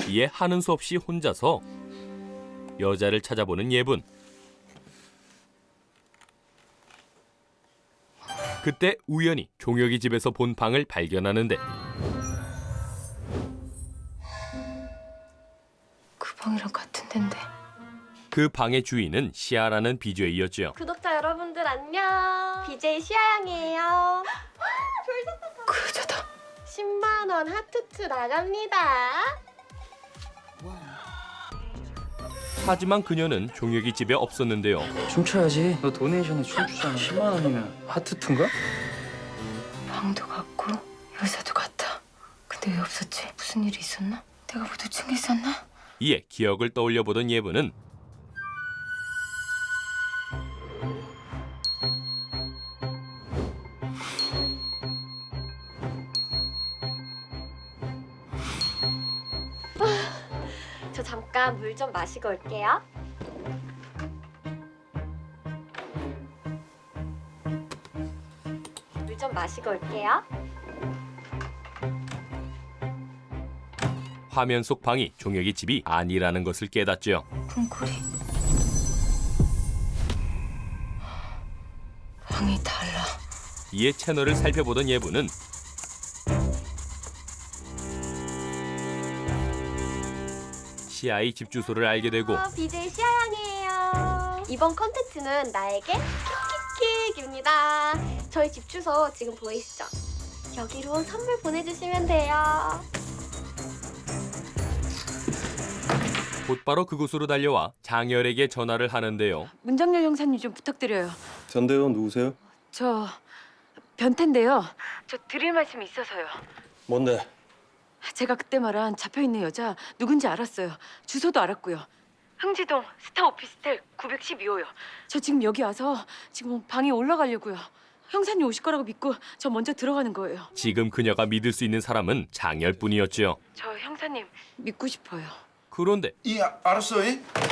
[SPEAKER 1] 이에 하는 수 없이 혼자서 여자를 찾아보는 예분. 그때 우연히 종혁이 집에서 본 방을 발견하는데
[SPEAKER 6] 그 방이랑 같은 데인데.
[SPEAKER 1] 그 방의 주인은 시아라는 비주얼이었죠.
[SPEAKER 20] 구독자 여러분들 안녕. BJ 시아양이에요.
[SPEAKER 6] 그 여자다.
[SPEAKER 20] 10만 원 하트트 나갑니다.
[SPEAKER 1] 하지만 그녀는 종혁이 집에 없었는데요.
[SPEAKER 12] 춤춰야지. 너 도네이션에 춤추잖아. 10만 원이면 하트튼가?
[SPEAKER 6] 방도 같고 여자도 같아. 근데 왜 없었지? 무슨 일이 있었나? 내가 뭐 놓친 게 있었나?
[SPEAKER 1] 이에 기억을 떠올려 보던 예분은
[SPEAKER 20] 저 잠깐 물 좀 마시고 올게요. 물 좀 마시고 올게요.
[SPEAKER 1] 화면 속 방이 종혁이 집이 아니라는 것을 깨닫죠.
[SPEAKER 6] 궁궐이 방이 달라.
[SPEAKER 1] 이에 채널을 살펴보던 예분은 시아의 집 주소를 알게 되고
[SPEAKER 20] BJ 시아양이에요. 이번 컨텐츠는 나에게 킥킥킥입니다. 저희 집 주소 지금 보이시죠? 여기로 선물 보내주시면 돼요.
[SPEAKER 1] 곧바로 그곳으로 달려와 장열에게 전화를 하는데요.
[SPEAKER 6] 문장열 형사님 좀 부탁드려요.
[SPEAKER 10] 전대원 누구세요?
[SPEAKER 6] 저 변태인데요. 저 드릴 말씀이 있어서요.
[SPEAKER 10] 뭔데?
[SPEAKER 5] 제가 그때 말한 잡혀있는 여자 누군지 알았어요. 주소도 알았고요. 흥지동 스타 오피스텔 912호요. 저 지금 여기 와서 지금 방에 올라가려고요. 형사님 오실 거라고 믿고 저 먼저 들어가는 거예요.
[SPEAKER 1] 지금 그녀가 믿을 수 있는 사람은 장열뿐이었죠.
[SPEAKER 5] 저 형사님 믿고 싶어요.
[SPEAKER 1] 그런데
[SPEAKER 15] 알았어.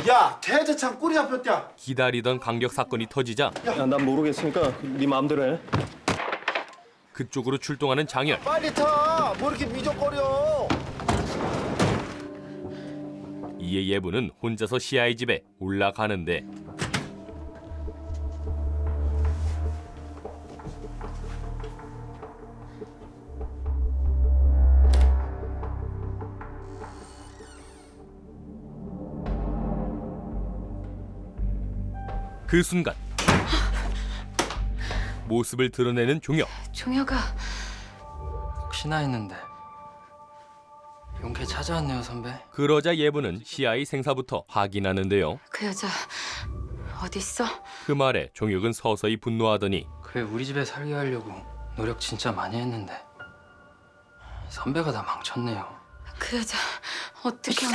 [SPEAKER 15] 야, 태저창 꼬리 잡혔다.
[SPEAKER 1] 기다리던 강력 사건이 터지자
[SPEAKER 8] 야, 난 모르겠으니까 네 마음대로 해.
[SPEAKER 1] 그쪽으로 출동하는 장열.
[SPEAKER 15] 빨리 타. 뭐 이렇게 미적거려?
[SPEAKER 1] 이에 예부는 혼자서 시아의 집에 올라가는데 그 순간 모습을 드러내는 종혁.
[SPEAKER 5] 종혁아.
[SPEAKER 12] 혹시나 했는데 용케 찾아왔네요, 선배.
[SPEAKER 1] 그러자 예부는 시아의 생사부터 확인하는데요.
[SPEAKER 5] 그 여자 어디 있어?
[SPEAKER 1] 그 말에 종혁은 서서히 분노하더니
[SPEAKER 12] 그래, 우리 집에 살게 하려고 노력 진짜 많이 했는데 선배가 다 망쳤네요.
[SPEAKER 5] 그 여자 어떻게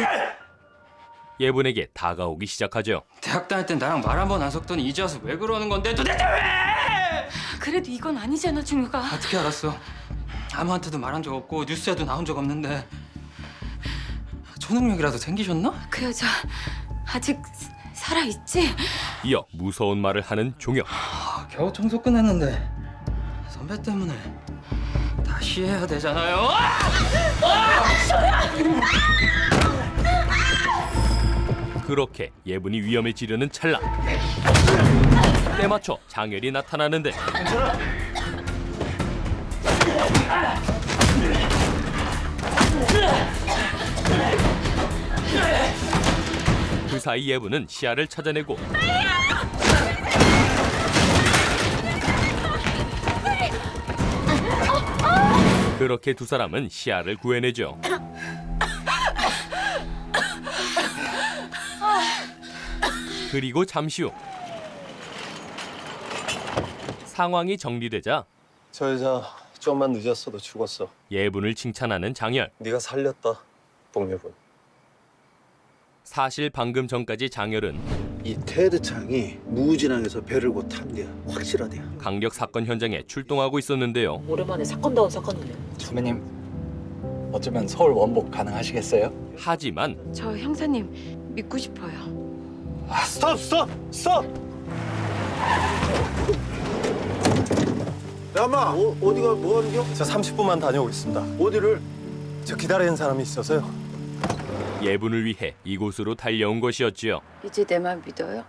[SPEAKER 1] 예분에게 다가오기 시작하죠.
[SPEAKER 12] 대학 다닐 땐 나랑 말 한 번 안 섞더니 이제 와서 왜 그러는 건데 도대체 왜?
[SPEAKER 5] 그래도 이건 아니잖아, 종혁아.
[SPEAKER 12] 어떻게 알았어? 아무한테도 말한 적 없고 뉴스에도 나온 적 없는데 초능력이라도 생기셨나?
[SPEAKER 5] 그 여자 아직 살아있지?
[SPEAKER 1] 이어 무서운 말을 하는 종혁.
[SPEAKER 12] 겨우 청소 끝냈는데 선배 때문에 다시 해야 되잖아요.
[SPEAKER 1] 그렇게 예분이 위험해지려는 찰나 때맞춰 장열이 나타나는데 그 사이 예분은 시아를 찾아내고 그렇게 두 사람은 시아를 구해내죠. 그리고 잠시 후 상황이 정리되자
[SPEAKER 10] 저 여자 좀만 늦었어도 죽었어.
[SPEAKER 1] 예분을 칭찬하는 장열.
[SPEAKER 10] 네가 살렸다, 복예분.
[SPEAKER 1] 사실 방금 전까지 장열은
[SPEAKER 15] 이 테드창이 무진항에서 배를 곧 탄대야. 확실하대요.
[SPEAKER 1] 강력 사건 현장에 출동하고 있었는데요.
[SPEAKER 4] 오랜만에 사건다운 사건이네.
[SPEAKER 12] 선배님, 어쩌면 서울 원복 가능하시겠어요?
[SPEAKER 1] 하지만
[SPEAKER 5] 저 형사님 믿고 싶어요.
[SPEAKER 15] 스톱! 야마, 어디가 뭐 하는 겨?
[SPEAKER 10] 저 30분만 다녀오겠습니다.
[SPEAKER 15] 어디를?
[SPEAKER 10] 저 기다리는 사람이 있어서요.
[SPEAKER 1] 예분을 위해 이곳으로 달려온 것이었지요.
[SPEAKER 6] 이제 내 말 믿어요?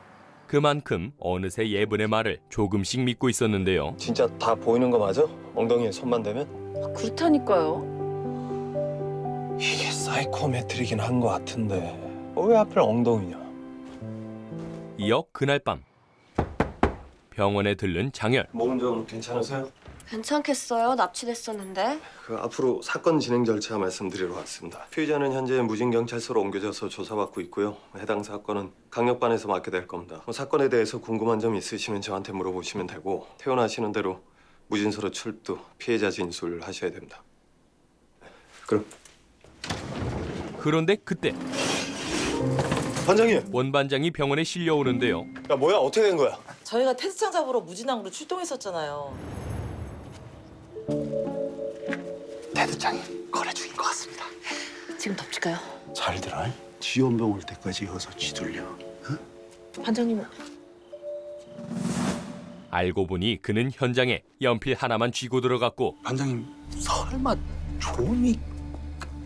[SPEAKER 1] 그만큼 어느새 예분의 말을 조금씩 믿고 있었는데요.
[SPEAKER 10] 진짜 다 보이는 거 맞아? 엉덩이에 손만 대면?
[SPEAKER 6] 그렇다니까요.
[SPEAKER 10] 이게 사이코메트리긴 한 거 같은데 왜 하필 엉덩이냐?
[SPEAKER 1] 이어 그날 밤 병원에 들른 장열.
[SPEAKER 10] 몸 좀 괜찮으세요?
[SPEAKER 20] 괜찮겠어요? 납치됐었는데.
[SPEAKER 10] 그 앞으로 사건 진행 절차 말씀드리러 왔습니다. 피의자는 현재 무진경찰서로 옮겨져서 조사받고 있고요. 해당 사건은 강력반에서 맡게 될 겁니다. 사건에 대해서 궁금한 점 있으시면 저한테 물어보시면 되고 태어나시는 대로 무진서로 출두, 피해자 진술을 하셔야 됩니다. 그럼.
[SPEAKER 1] 그런데 그때
[SPEAKER 10] 반장님!
[SPEAKER 1] 원 반장이 병원에 실려오는데요.
[SPEAKER 10] 야 뭐야, 어떻게 된 거야?
[SPEAKER 4] 저희가 테스트장 잡으러 무진항으로 출동했었잖아요.
[SPEAKER 15] 테드창이 거래 중인 것 같습니다.
[SPEAKER 4] 지금 덮칠까요?
[SPEAKER 15] 잘 들어. 지원병 올 때까지 여기서 쥐둘려.
[SPEAKER 4] 반장님은
[SPEAKER 1] 알고 보니 그는 현장에 연필 하나만 쥐고 들어갔고
[SPEAKER 19] 반장님 설마 조미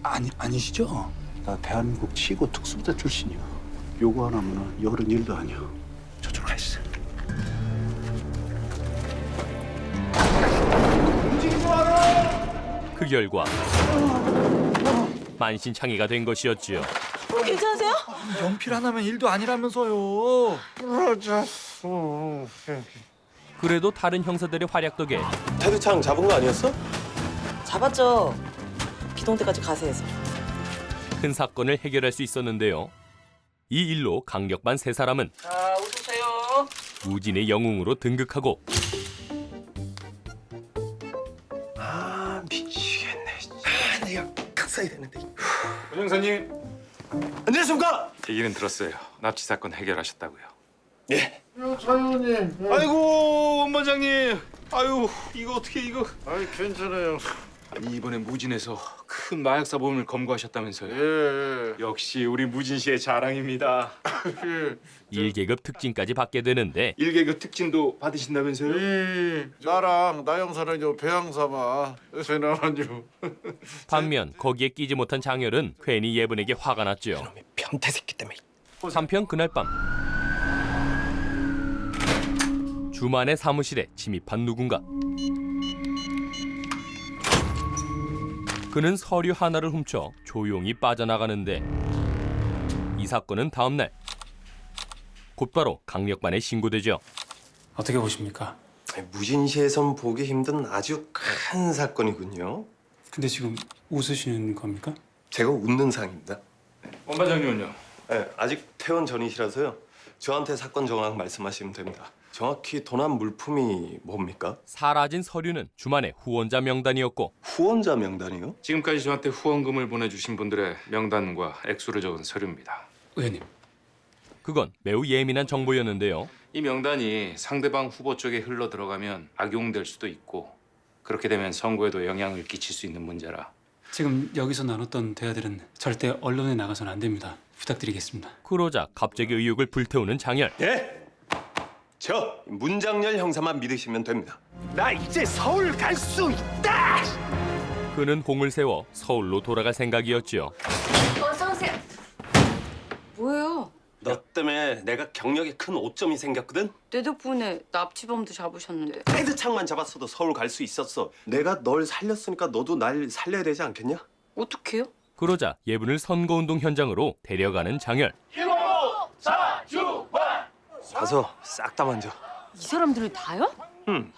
[SPEAKER 19] 아니시죠?
[SPEAKER 15] 나 대한민국 치고 특수부대 출신이야. 요거 하나면 열은 일도 아니야. 저쪽으로 가 있어. 움직이지 마라!
[SPEAKER 1] 그 결과 만신창이가 된 것이었지요.
[SPEAKER 4] 괜찮으세요?
[SPEAKER 14] 연필 하나면 일도 아니라면서요.
[SPEAKER 1] 그래도 다른 형사들의 활약 덕에
[SPEAKER 10] 테드창 잡은 거 아니었어?
[SPEAKER 4] 잡았죠. 비동대까지 가세해서.
[SPEAKER 1] 큰 사건을 해결할 수 있었는데요. 이 일로 강력반 세 사람은
[SPEAKER 4] 자, 웃으세요.
[SPEAKER 1] 무진의 영웅으로 등극하고
[SPEAKER 15] 아, 미치겠네. 내가 가서
[SPEAKER 10] 했어야 되는데.
[SPEAKER 18] 권 형사님.
[SPEAKER 10] 안녕하십니까?
[SPEAKER 18] 얘기는 들었어요. 납치 사건 해결하셨다고요.
[SPEAKER 10] 예.
[SPEAKER 15] 차윤님.
[SPEAKER 18] 아이고 원반장님. 아유 이거 어떻게 이거?
[SPEAKER 15] 아이 괜찮아요.
[SPEAKER 18] 아니 이번에 무진에서 큰 마약 사범을 검거하셨다면서요?
[SPEAKER 15] 예.
[SPEAKER 18] 역시 우리 무진 씨의 자랑입니다.
[SPEAKER 1] 1계급 특진까지 받게 되는데
[SPEAKER 18] 1계급 특진도 받으신다면서요?
[SPEAKER 15] 나랑 나 형사는 요 배양사마 세나만요.
[SPEAKER 1] 반면 거기에 끼지 못한 장열은 괜히 예분에게 화가 났죠.
[SPEAKER 10] 변태 새끼 때문에.
[SPEAKER 1] 한편 그날 밤 주만의 사무실에 침입한 누군가. 그는 서류 하나를 훔쳐 조용히 빠져나가는데 이 사건은 다음 날 곧바로 강력반에 신고되죠.
[SPEAKER 18] 어떻게 보십니까?
[SPEAKER 10] 무진시에선 보기 힘든 아주 큰 사건이군요.
[SPEAKER 18] 근데 지금 웃으시는 겁니까?
[SPEAKER 10] 제가 웃는 상입니다.
[SPEAKER 18] 원반장님은요?
[SPEAKER 10] 네, 아직 퇴원 전이시라서요. 저한테 사건 정황 말씀하시면 됩니다. 정확히 도난 물품이 뭡니까?
[SPEAKER 1] 사라진 서류는 주만의 후원자 명단이었고
[SPEAKER 10] 후원자 명단이요?
[SPEAKER 18] 지금까지 저한테 후원금을 보내주신 분들의 명단과 액수를 적은 서류입니다. 의원님.
[SPEAKER 1] 그건 매우 예민한 정보였는데요.
[SPEAKER 18] 이 명단이 상대방 후보 쪽에 흘러 들어가면 악용될 수도 있고 그렇게 되면 선거에도 영향을 끼칠 수 있는 문제라.
[SPEAKER 21] 지금 여기서 나눴던 대화들은 절대 언론에 나가서는 안 됩니다. 부탁드리겠습니다.
[SPEAKER 1] 그러자 갑자기 의욕을 불태우는 장열.
[SPEAKER 10] 예? 저 문장열 형사만 믿으시면 됩니다.
[SPEAKER 15] 나 이제 서울 갈 수 있다.
[SPEAKER 1] 그는 공을 세워 서울로 돌아갈 생각이었지요.
[SPEAKER 5] 어서 오세요. 뭐예요?
[SPEAKER 10] 너 때문에 내가 경력에 큰 오점이 생겼거든?
[SPEAKER 5] 내 덕분에 납치범도 잡으셨는데.
[SPEAKER 10] 헤드창만 잡았어도 서울 갈 수 있었어. 내가 널 살렸으니까 너도 날 살려야 되지 않겠냐?
[SPEAKER 5] 어떡해요?
[SPEAKER 1] 그러자 예분을 선거운동 현장으로 데려가는 장열.
[SPEAKER 10] 가서 싹 다 만져.
[SPEAKER 5] 이 사람들을 다요?
[SPEAKER 10] 응.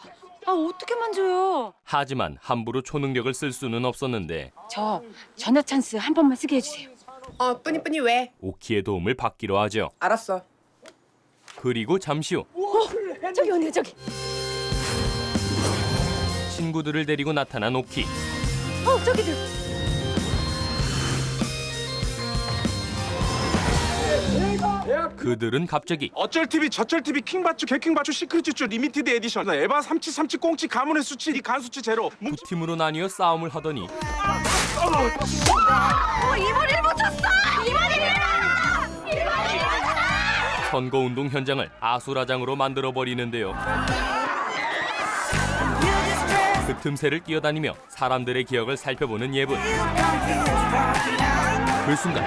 [SPEAKER 5] 아 어떻게 만져요?
[SPEAKER 1] 하지만 함부로 초능력을 쓸 수는 없었는데
[SPEAKER 5] 저 전화 찬스 한 번만 쓰게 해주세요.
[SPEAKER 2] 뿌니뿌니 왜?
[SPEAKER 1] 오키의 도움을 받기로 하죠.
[SPEAKER 2] 알았어.
[SPEAKER 1] 그리고 잠시 후
[SPEAKER 5] 저기 오네요 저기.
[SPEAKER 1] 친구들을 데리고 나타난 오키.
[SPEAKER 5] 저기들.
[SPEAKER 1] 그들은 갑자기
[SPEAKER 18] 어쩔 TV 저쩔 TV 킹받추 개킹받추 시크릿주쭈 리미티드 에디션 에바 삼치 꽁치 가문의 수치 이 간수치 제로
[SPEAKER 1] 두 팀으로 나뉘어 싸움을 하더니
[SPEAKER 5] 이번일 붙였어!
[SPEAKER 1] 선거운동 현장을 아수라장으로 만들어버리는데요. 그 틈새를 끼어다니며 사람들의 기억을 살펴보는 예분. 그 순간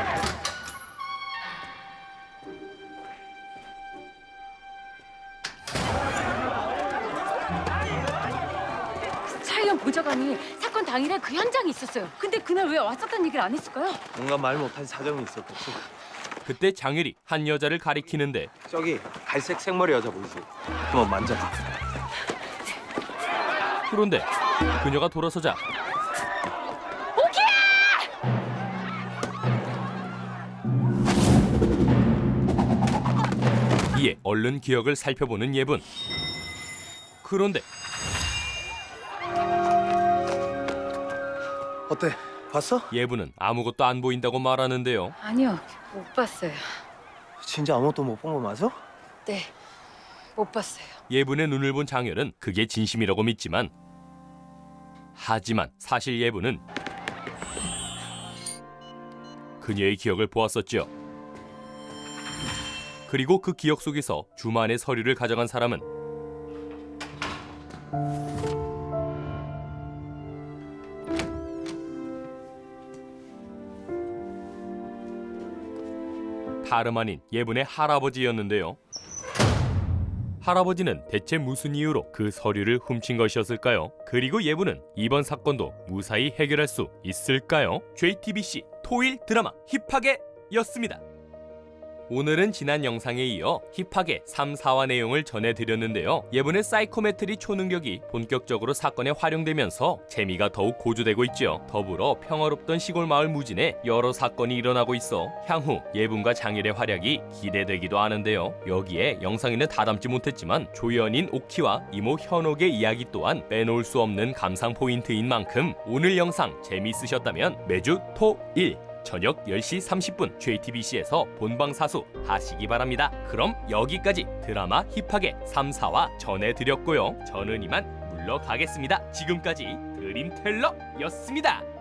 [SPEAKER 5] 차이현 보좌관이 사건 당일에 그 현장에 있었어요. 근데 그날 왜 왔었다는 얘기를 안 했을까요?
[SPEAKER 10] 뭔가 말 못한 사정이 있었겠지.
[SPEAKER 1] 그때 장열이 한 여자를 가리키는데
[SPEAKER 10] 저기 갈색 생머리 여자 보이지? 한번 만져봐.
[SPEAKER 1] 그런데 그녀가 돌아서자 이에 얼른 기억을 살펴보는 예분. 그런데
[SPEAKER 10] 어때? 봤어?
[SPEAKER 1] 예분은 아무것도 안 보인다고 말하는데요.
[SPEAKER 5] 아니요, 못 봤어요.
[SPEAKER 10] 진짜 아무것도 못 본 거 맞아?
[SPEAKER 5] 네, 못 봤어요.
[SPEAKER 1] 예분의 눈을 본 장열은 그게 진심이라고 믿지만 하지만 사실 예분은 그녀의 기억을 보았었죠. 그리고 그 기억 속에서 주만의 서류를 가져간 사람은 다름 아닌 예분의 할아버지였는데요. 할아버지는 대체 무슨 이유로 그 서류를 훔친 것이었을까요? 그리고 예분은 이번 사건도 무사히 해결할 수 있을까요? JTBC 토일 드라마 힙하게였습니다. 오늘은 지난 영상에 이어 힙하게 3, 4화 내용을 전해드렸는데요. 예분의 사이코메트리 초능력이 본격적으로 사건에 활용되면서 재미가 더욱 고조되고 있죠. 더불어 평화롭던 시골 마을 무진에 여러 사건이 일어나고 있어 향후 예분과 장일의 활약이 기대되기도 하는데요. 여기에 영상에는 다 담지 못했지만 조연인 옥희와 이모 현옥의 이야기 또한 빼놓을 수 없는 감상 포인트인 만큼 오늘 영상 재미있으셨다면 매주 토, 일 저녁 10시 30분 JTBC에서 본방사수 하시기 바랍니다. 그럼 여기까지 드라마 힙하게 3, 4화 전해드렸고요. 저는 이만 물러가겠습니다. 지금까지 드림텔러였습니다.